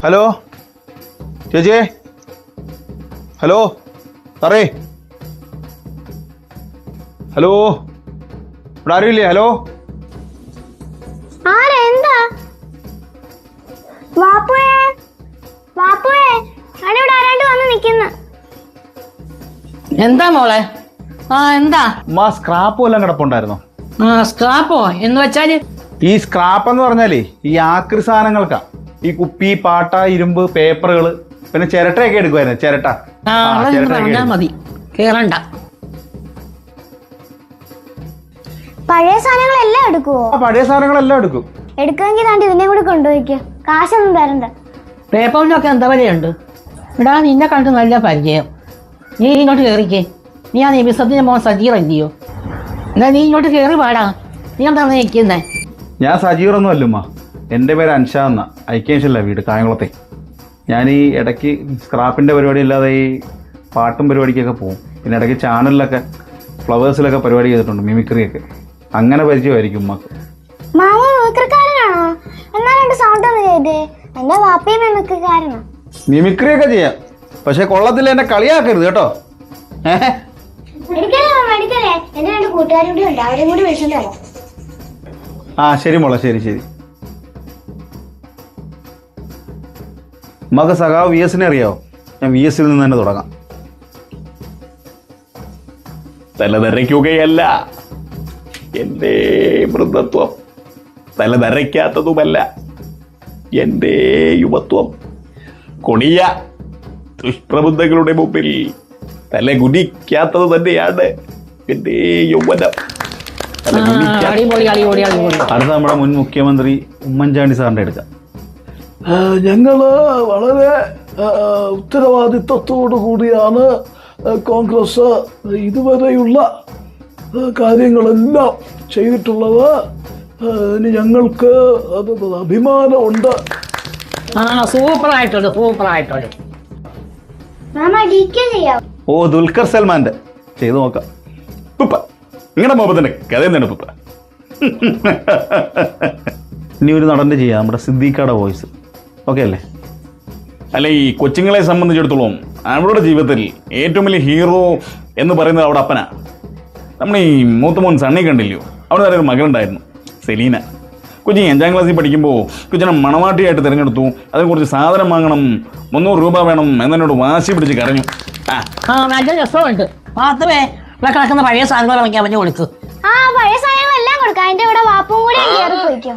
Hello ചേച്ചിയെ, hello സാറേ, hello ഇവിടെ ആരുമില്ലേ? ഹലോ എന്താ വാപ്പുവേ വാപ്പുവേ ഇവിടെ ആരാണ്ട് വന്ന് നിക്കുന്നു. എന്താ മോളെ? എന്താ സ്ക്രാപ്പ് വല്ലതും കിടപ്പുണ്ടായിരുന്നോ? സ്ക്രാപ്പോ എന്ന് വെച്ചാല്? ഈ സ്ക്രാപ്പ് എന്ന് പറഞ്ഞാലേ ഈ ആക്രി സാധനങ്ങൾക്കാ. ഈ കുപ്പി, പാട്ട, ഇരുമ്പ്, പേപ്പറുകള്, പിന്നെ ചിരട്ടയൊക്കെ എടുക്കുമായിരുന്നു. ചിരട്ട പറഞ്ഞാ മതി, കേറണ്ട. പഴയ സാധനങ്ങളെല്ലാം എടുക്കുവോ? പഴയ സാധനങ്ങളെല്ലാം എടുക്കും. എടുക്കുമെങ്കിൽ താണ്ടി ഇതിനെ കൂടി കൊണ്ടുപോയിക്കോ, കാശൊന്നും തരണ്ട. പേപ്പറിനൊക്കെ എന്താ വിലയുണ്ട്? ഇടാ നിന്നെ കണ്ട് നല്ല പരിചയം. നീ ഇങ്ങോട്ട് കയറിക്കേ. നീ ആ നിമിഷത്തിന് മോൻ സജീവല്ലയോ? എന്നാ നീ ഇങ്ങോട്ട് കയറി പാടാ. നീ എന്താ നിൽക്കുന്നേ? ഞാൻ സജീവറൊന്നും അല്ലുമ്മ, എൻ്റെ പേര് അൻഷ എന്ന. ഐക്യേഷല്ല വീട്, കായംകുളത്തെ. ഞാൻ ഈ ഇടയ്ക്ക് സ്ക്രാപ്പിൻ്റെ പരിപാടി ഇല്ലാതെ ഈ പാട്ടും പരിപാടിക്കൊക്കെ പോകും. പിന്നെ ഇടയ്ക്ക് ചാനലിലൊക്കെ ഫ്ലവേഴ്സിലൊക്കെ പരിപാടി ചെയ്തിട്ടുണ്ട്, മിമിക്രിയൊക്കെ. അങ്ങനെ പരിചയമായിരിക്കും ഉമ്മക്ക്. മാമ മിമിക്രിക്കാരനാണോ? എന്നാ രണ്ട് സൗണ്ട് ഒന്ന് ചെയ്തേ. എന്റെ വാപ്പയും മിമിക്രിക്കാരനാ. മിമിക്രിയൊക്കെ ചെയ്യാം, പക്ഷെ കൊള്ളത്തില്ല, എന്നെ കളിയാക്കരുത് കേട്ടോ. എടുക്കലേ എന്റെ രണ്ട് കൂട്ടുകാരും കൂടി ഉണ്ട്, അവരും കൂടി വിളിച്ചിട്ട് വരാം. ശരി മോളെ, ശരി ശരി. മക സഖാവ് വി എസിനെ അറിയാവോ? ഞാൻ വി എസിൽ നിന്ന് തന്നെ തുടങ്ങാം. തലതെറിക്കുകയല്ല എൻ്റെ മൃതത്വം, തലതെറിക്കാത്തതുമല്ല എൻ്റെ യുവത്വം. കൊടിയ ദുഷ്പ്രബുദ്ധങ്ങളുടെ മുമ്പിൽ തലകുനിക്കാത്തത് തന്നെയാണ് എൻ്റെ യൗവനം. അടുത്ത നമ്മുടെ മുൻ മുഖ്യമന്ത്രി ഉമ്മൻചാണ്ടി സാറിൻ്റെ എടുക്കാം. ഞങ്ങള് വളരെ ഉത്തരവാദിത്വത്തോടു കൂടിയാണ് കോൺഗ്രസ് ഇതുവരെയുള്ള കാര്യങ്ങളെല്ലാം ചെയ്തിട്ടുള്ളത്. ഇനി ഞങ്ങൾക്ക് അഭിമാനമുണ്ട്. സൂപ്പറായിട്ടുണ്ട്. ദുൽഖർ സൽമാന്റെ ചെയ്തു നോക്കാം. നിങ്ങളുടെ മോപത്തിന്റെ കഥ എന്താണ് പുപ്പ? ഇനി ഒരു നടന്റെ ചെയ്യാം, നമ്മുടെ സിദ്ദീഖയുടെ വോയിസ്. ഓക്കെ അല്ലേ? അല്ല, ഈ കൊച്ചുങ്ങളെ സംബന്ധിച്ചിടത്തോളം അവരുടെ ജീവിതത്തിൽ ഏറ്റവും വലിയ ഹീറോ എന്ന് പറയുന്നത് അവിടെ അപ്പനാ. നമ്മൾ ഈ മൂത്തമോൻ സണ്ണി കണ്ടില്ലയോ? അവിടെ ഒരു മകളുണ്ടായിരുന്നു, സെലീന. കൊച്ചിന് 5ാം ക്ലാസ്സിൽ പഠിക്കുമ്പോൾ കൊച്ചിനെ മണവാട്ടിയായിട്ട് തിരഞ്ഞെടുത്തു. അതിന് കുറച്ച് സാധനം വാങ്ങണം, 300 രൂപ വേണം എന്നോട് വാശി പിടിച്ച് കരഞ്ഞു. നല്ല രസമുണ്ട്. മാത്രമേ ഇവിടെ കിടക്കുന്ന പഴയ സാധനങ്ങൾ ഇറങ്ങി അവന് കൊടുത്തു. പഴയ സാധനങ്ങളെല്ലാം കൊടുക്കാം. അതിന്റെ ഇവിടെ വാപ്പും കൂടി കയറി പോയിക്കോ.